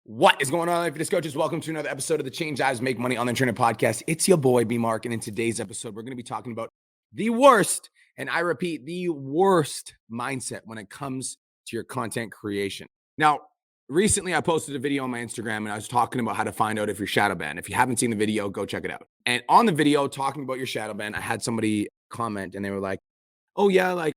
What is going on, Life Fitness Coaches? Welcome to another episode of the Change Lives Make Money on the Internet podcast. It's your boy, B Mark, and in today's episode, we're going to be talking about the worst, and I repeat, the worst mindset when it comes to your content creation. Now, recently I posted a video on my Instagram, and I was talking about how to find out if you're shadow banned. If you haven't seen the video, go check it out. And on the video, talking about your shadow ban, I had somebody comment, and they were like, oh yeah, like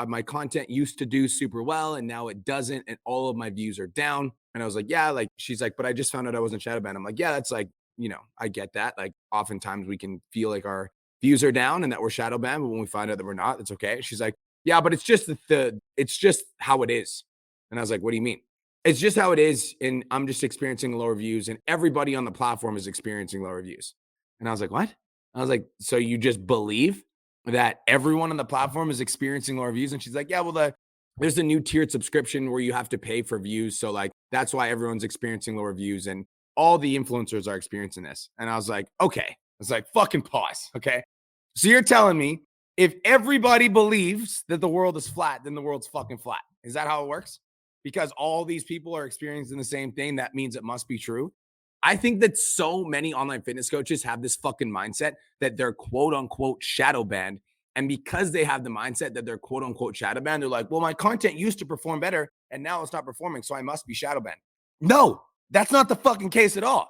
my content used to do super well and now it doesn't, and all of my views are down. And I was like, yeah, like she's like, but I just found out I wasn't shadow banned. I'm like, yeah, that's like, I get that. Like oftentimes we can feel like our views are down and that we're shadow banned, but when we find out that we're not, it's okay. She's like, yeah, but it's just it's just how it is. And I was like, what do you mean? It's just how it is, and I'm just experiencing lower views, and everybody on the platform is experiencing lower views. And I was like, what? I was like, so you just believe that everyone on the platform is experiencing lower views? And she's like, yeah, well, there's a new tiered subscription where you have to pay for views. So like, that's why everyone's experiencing lower views and all the influencers are experiencing this. And I was like, okay. I was like, fucking pause. Okay. So you're telling me if everybody believes that the world is flat, then the world's fucking flat. Is that how it works? Because all these people are experiencing the same thing, that means it must be true. I think that so many online fitness coaches have this fucking mindset that they're quote unquote shadow banned. And because they have the mindset that they're quote unquote shadow banned, they're like, well, my content used to perform better and now it's not performing, so I must be shadow banned. No, that's not the fucking case at all.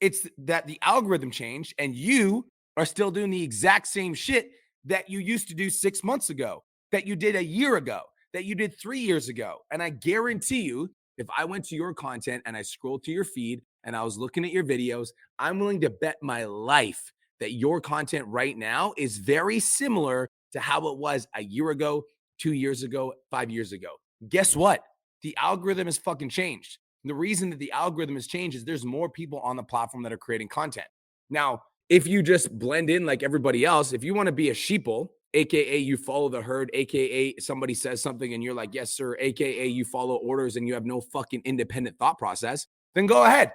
It's that the algorithm changed and you are still doing the exact same shit that you used to do 6 months ago, that you did a year ago, that you did 3 years ago. And I guarantee you, if I went to your content and I scrolled to your feed and I was looking at your videos, I'm willing to bet my life that your content right now is very similar to how it was a year ago, 2 years ago, 5 years ago. Guess what? The algorithm has fucking changed. And the reason that the algorithm has changed is there's more people on the platform that are creating content. Now, if you just blend in like everybody else, if you want to be a sheeple, AKA you follow the herd, AKA somebody says something and you're like, yes, sir, AKA you follow orders and you have no fucking independent thought process, then go ahead.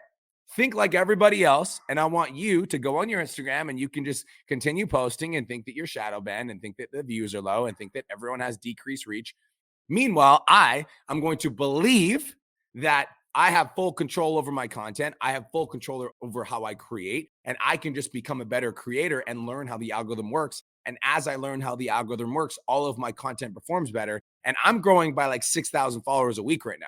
Think like everybody else. And I want you to go on your Instagram and you can just continue posting and think that you're shadow banned and think that the views are low and think that everyone has decreased reach. Meanwhile, I am going to believe that I have full control over my content. I have full control over how I create, and I can just become a better creator and learn how the algorithm works. And as I learn how the algorithm works, all of my content performs better. And I'm growing by like 6,000 followers a week right now.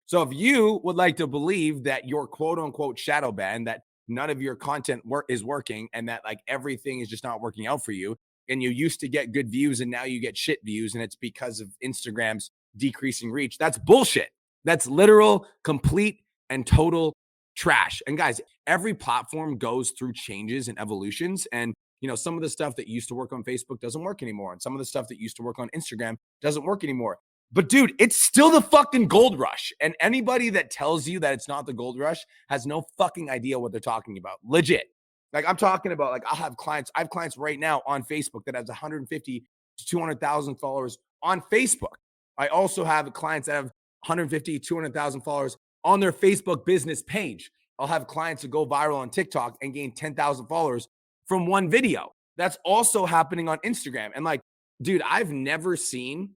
So if you would like to believe that you're quote unquote shadow banned, that none of your content is working and that like everything is just not working out for you, and you used to get good views and now you get shit views and it's because of Instagram's decreasing reach, that's bullshit. That's literal, complete, and total trash. And guys, every platform goes through changes and evolutions. And some of the stuff that used to work on Facebook doesn't work anymore. And some of the stuff that used to work on Instagram doesn't work anymore. But dude, it's still the fucking gold rush. And anybody that tells you that it's not the gold rush has no fucking idea what they're talking about. Legit. Like I'm talking about, like I have clients right now on Facebook that has 150 to 200,000 followers on Facebook. I also have clients that have 150, 200,000 followers on their Facebook business page. I'll have clients that go viral on TikTok and gain 10,000 followers from one video. That's also happening on Instagram. And like, dude, I've never seen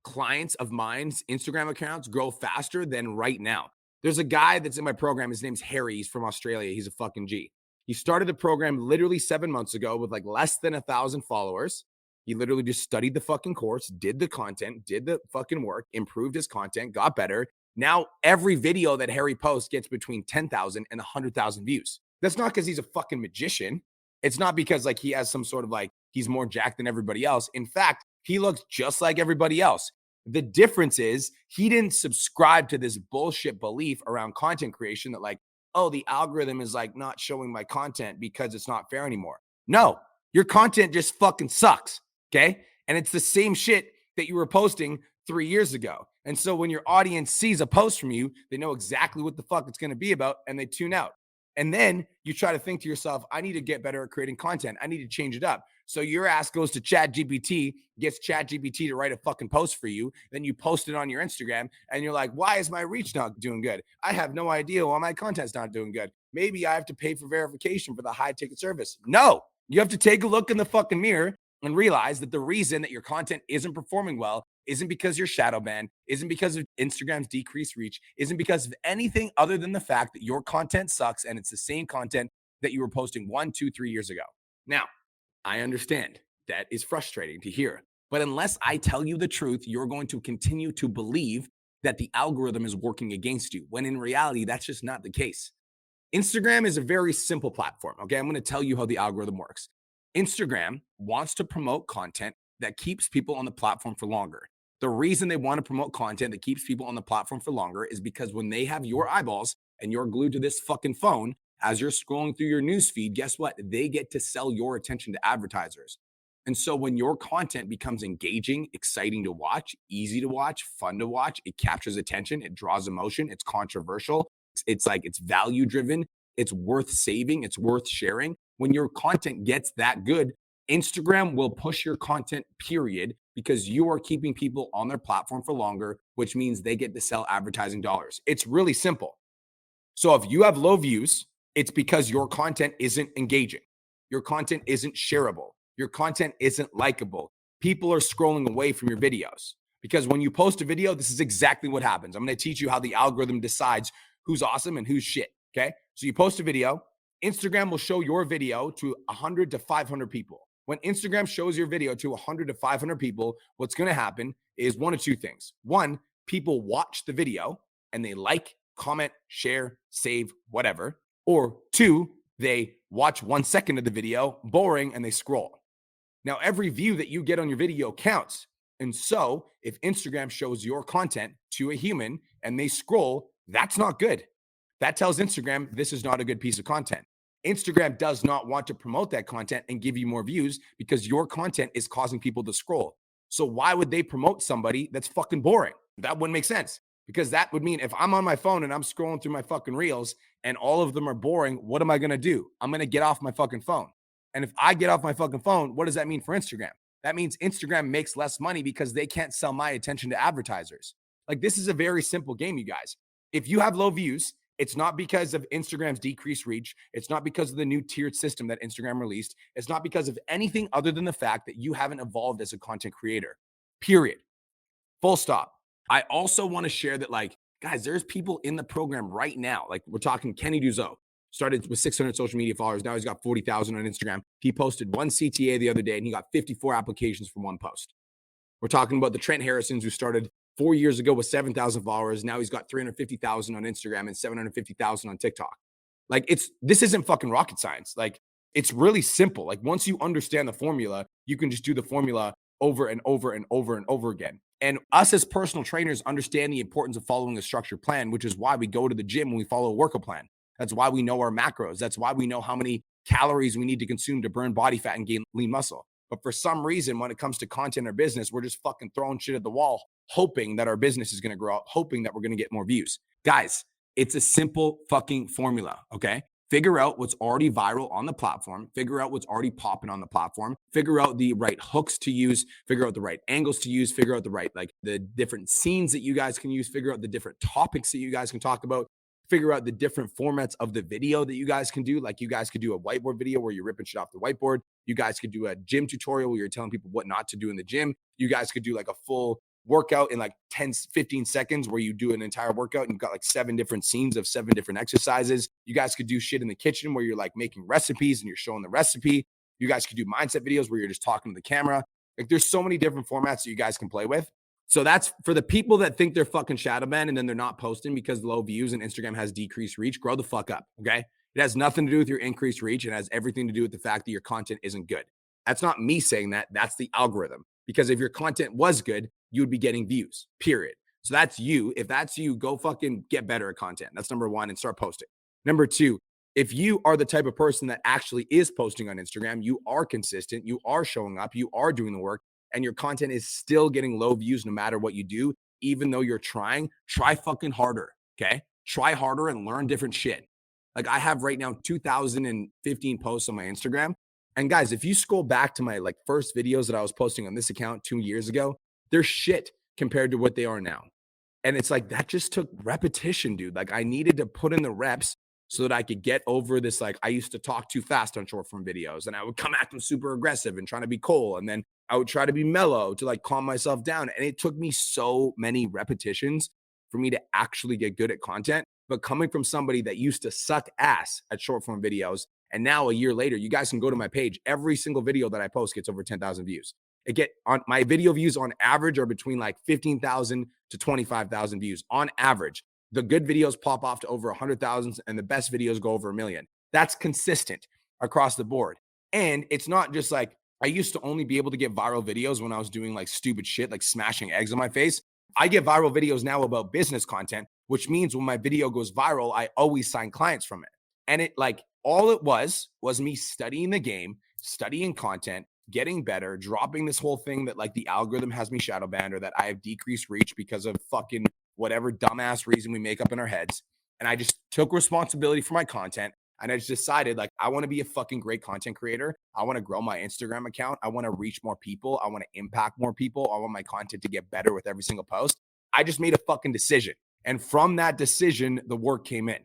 clients of mine's Instagram accounts grow faster than right now. There's a guy that's in my program. His name's Harry. He's from Australia. He's a fucking G. He started the program literally 7 months ago with like less than 1,000 followers. He literally just studied the fucking course, did the content, did the fucking work, improved his content, got better. Now every video that Harry posts gets between 10,000 and 100,000 views. That's not because he's a fucking magician. It's not because like he has some sort of like he's more jacked than everybody else. In fact, he looks just like everybody else. The difference is he didn't subscribe to this bullshit belief around content creation that like, oh, the algorithm is like not showing my content because it's not fair anymore. No, your content just fucking sucks. Okay. And it's the same shit that you were posting 3 years ago. And so when your audience sees a post from you, they know exactly what the fuck it's going to be about and they tune out. And then you try to think to yourself, I need to get better at creating content. I need to change it up. So your ass goes to ChatGPT, gets ChatGPT to write a fucking post for you. Then you post it on your Instagram and you're like, why is my reach not doing good? I have no idea why my content's not doing good. Maybe I have to pay for verification for the high ticket service. No, you have to take a look in the fucking mirror and realize that the reason that your content isn't performing well isn't because you're shadow banned, isn't because of Instagram's decreased reach, isn't because of anything other than the fact that your content sucks and it's the same content that you were posting 1, 2, 3 years ago. Now, I understand that is frustrating to hear, but unless I tell you the truth, you're going to continue to believe that the algorithm is working against you, when in reality, that's just not the case. Instagram is a very simple platform. Okay. I'm going to tell you how the algorithm works. Instagram wants to promote content that keeps people on the platform for longer. The reason they want to promote content that keeps people on the platform for longer is because when they have your eyeballs and you're glued to this fucking phone as you're scrolling through your news feed, guess what? They get to sell your attention to advertisers. And so when your content becomes engaging, exciting to watch, easy to watch, fun to watch, it captures attention, it draws emotion, it's controversial, it's value driven, it's worth saving, it's worth sharing. When your content gets that good, Instagram will push your content, period, because you are keeping people on their platform for longer, which means they get to sell advertising dollars. It's really simple. So if you have low views, it's because your content isn't engaging. Your content isn't shareable. Your content isn't likable. People are scrolling away from your videos because when you post a video, this is exactly what happens. I'm going to teach you how the algorithm decides who's awesome and who's shit. Okay. So you post a video, Instagram will show your video to 100 to 500 people. When Instagram shows your video to 100 to 500 people, what's going to happen is one of two things. One, people watch the video and they like, comment, share, save, whatever. Or two, they watch 1 second of the video, boring, and they scroll. Now, every view that you get on your video counts. And so if Instagram shows your content to a human and they scroll, that's not good. That tells Instagram this is not a good piece of content. Instagram does not want to promote that content and give you more views because your content is causing people to scroll. So why would they promote somebody that's fucking boring? That wouldn't make sense because that would mean if I'm on my phone and I'm scrolling through my fucking reels and all of them are boring, what am I going to do? I'm going to get off my fucking phone. And if I get off my fucking phone, what does that mean for Instagram? That means Instagram makes less money because they can't sell my attention to advertisers. Like, this is a very simple game, you guys. If you have low views, it's not because of Instagram's decreased reach. It's not because of the new tiered system that Instagram released. It's not because of anything other than the fact that you haven't evolved as a content creator, period. Full stop. I also want to share that, like, guys, there's people in the program right now. Like, we're talking Kenny Duzo. Started with 600 social media followers. Now he's got 40,000 on Instagram. He posted one CTA the other day and he got 54 applications from one post. We're talking about the Trent Harrisons who started 4 years ago with 7,000 followers. Now he's got 350,000 on Instagram and 750,000 on TikTok. Like, this isn't fucking rocket science. Like, it's really simple. Like, once you understand the formula, you can just do the formula over and over and over and over again. And us as personal trainers understand the importance of following a structured plan, which is why we go to the gym and we follow a workout plan. That's why we know our macros. That's why we know how many calories we need to consume to burn body fat and gain lean muscle. But for some reason, when it comes to content or business, we're just fucking throwing shit at the wall, hoping that our business is going to grow up, hoping that we're going to get more views. Guys, it's a simple fucking formula, okay? Figure out what's already viral on the platform. Figure out what's already popping on the platform. Figure out the right hooks to use. Figure out the right angles to use. Figure out the right, like, the different scenes that you guys can use. Figure out the different topics that you guys can talk about. Figure out the different formats of the video that you guys can do. Like, you guys could do a whiteboard video where you're ripping shit off the whiteboard. You guys could do a gym tutorial where you're telling people what not to do in the gym. You guys could do like a full workout in like 10, 15 seconds where you do an entire workout and you've got like 7 different scenes of 7 different exercises. You guys could do shit in the kitchen where you're like making recipes and you're showing the recipe. You guys could do mindset videos where you're just talking to the camera. Like, there's so many different formats that you guys can play with. So that's for the people that think they're fucking shadow banned and then they're not posting because low views and Instagram has decreased reach. Grow the fuck up, okay? It has nothing to do with your increased reach. It has everything to do with the fact that your content isn't good. That's not me saying that. That's the algorithm. Because if your content was good, you would be getting views, period. So that's you. If that's you, go fucking get better at content. That's number one, and start posting. Number two, if you are the type of person that actually is posting on Instagram, you are consistent, you are showing up, you are doing the work, and your content is still getting low views no matter what you do, even though you're trying, try fucking harder, okay? Try harder and learn different shit. Like, I have right now 2015 posts on my Instagram. And guys, if you scroll back to my like first videos that I was posting on this account 2 years ago, they're shit compared to what they are now. And it's like, that just took repetition, dude. Like, I needed to put in the reps so that I could get over this. Like, I used to talk too fast on short form videos and I would come at them super aggressive and trying to be cool. And then I would try to be mellow to like calm myself down. And it took me so many repetitions for me to actually get good at content. But coming from somebody that used to suck ass at short form videos, and now a year later, you guys can go to my page. Every single video that I post gets over 10,000 views. My video views on average are between like 15,000 to 25,000 views on average. The good videos pop off to over 100,000 and the best videos go over 1 million. That's consistent across the board. And it's not just like, I used to only be able to get viral videos when I was doing like stupid shit, like smashing eggs on my face. I get viral videos now about business content, which means when my video goes viral, I always sign clients from it. And it like, all it was me studying the game, studying content, getting better, dropping this whole thing that like the algorithm has me shadow banned or that I have decreased reach because of fucking whatever dumbass reason we make up in our heads. And I just took responsibility for my content. And I just decided like, I want to be a fucking great content creator. I want to grow my Instagram account. I want to reach more people. I want to impact more people. I want my content to get better with every single post. I just made a fucking decision. And from that decision, the work came in.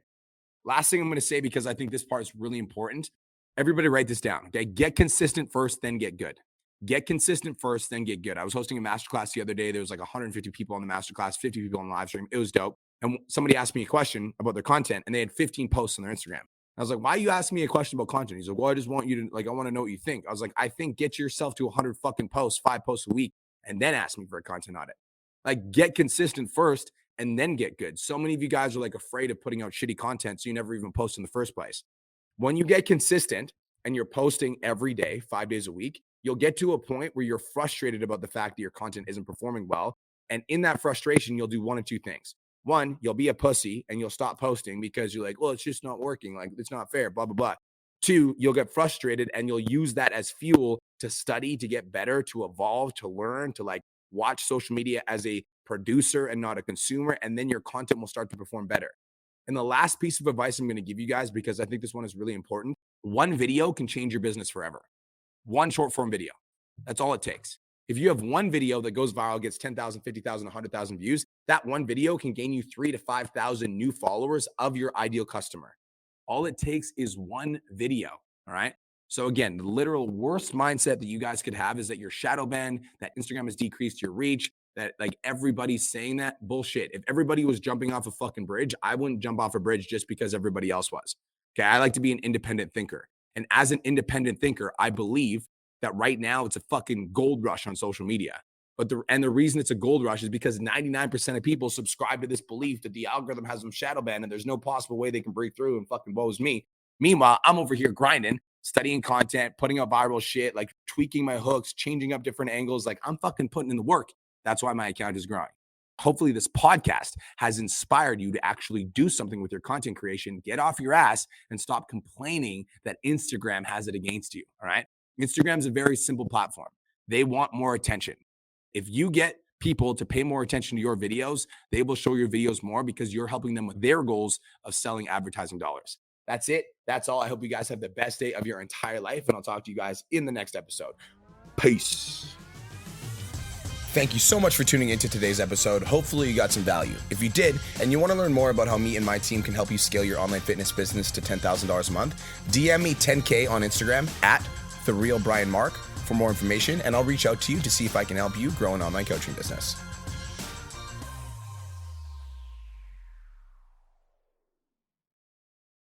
Last thing I'm going to say, because I think this part is really important. Everybody write this down. Okay. Get consistent first, then get good. Get consistent first, then get good. I was hosting a masterclass the other day. There was like 150 people on the masterclass, 50 people on the live stream. It was dope. And somebody asked me a question about their content and they had 15 posts on their Instagram. I was like, why are you asking me a question about content? He's like, well, I just want you to like, I want to know what you think. I was like, I think get yourself to 100 fucking posts, 5 posts a week, and then ask me for a content audit. Like get consistent first and then get good. So many of you guys are like afraid of putting out shitty content. So you never even post in the first place. When you get consistent and you're posting every day, 5 days a week, you'll get to a point where you're frustrated about the fact that your content isn't performing well. And in that frustration, you'll do one of two things. One, you'll be a pussy and you'll stop posting because you're like, well, it's just not working. Like, it's not fair, blah, blah, blah. Two, you'll get frustrated and you'll use that as fuel to study, to get better, to evolve, to learn, to like watch social media as a producer and not a consumer. And then your content will start to perform better. And the last piece of advice I'm going to give you guys, because I think this one is really important. One video can change your business forever. One short form video. That's all it takes. If you have one video that goes viral, gets 10,000, 50,000, 100,000 views, that one video can gain you 3,000 to 5,000 new followers of your ideal customer. All it takes is one video. All right. So again, the literal worst mindset that you guys could have is that you're shadow banned, that Instagram has decreased your reach, that like everybody's saying that. Bullshit. If everybody was jumping off a fucking bridge, I wouldn't jump off a bridge just because everybody else was. Okay. I like to be an independent thinker. And as an independent thinker, I believe that right now it's a fucking gold rush on social media. But the reason it's a gold rush is because 99% of people subscribe to this belief that the algorithm has them shadow banned and there's no possible way they can break through and fucking woes me. Meanwhile, I'm over here grinding, studying content, putting out viral shit, like tweaking my hooks, changing up different angles. Like I'm fucking putting in the work. That's why my account is growing. Hopefully this podcast has inspired you to actually do something with your content creation, get off your ass and stop complaining that Instagram has it against you. All right. Instagram is a very simple platform. They want more attention. If you get people to pay more attention to your videos, they will show your videos more because you're helping them with their goals of selling advertising dollars. That's it. That's all. I hope you guys have the best day of your entire life, and I'll talk to you guys in the next episode. Peace. Thank you so much for tuning into today's episode. Hopefully you got some value. If you did, and you want to learn more about how me and my team can help you scale your online fitness business to $10,000 a month, DM me 10K on Instagram at TheRealBrianMark for more information, and I'll reach out to you to see if I can help you grow an online coaching business.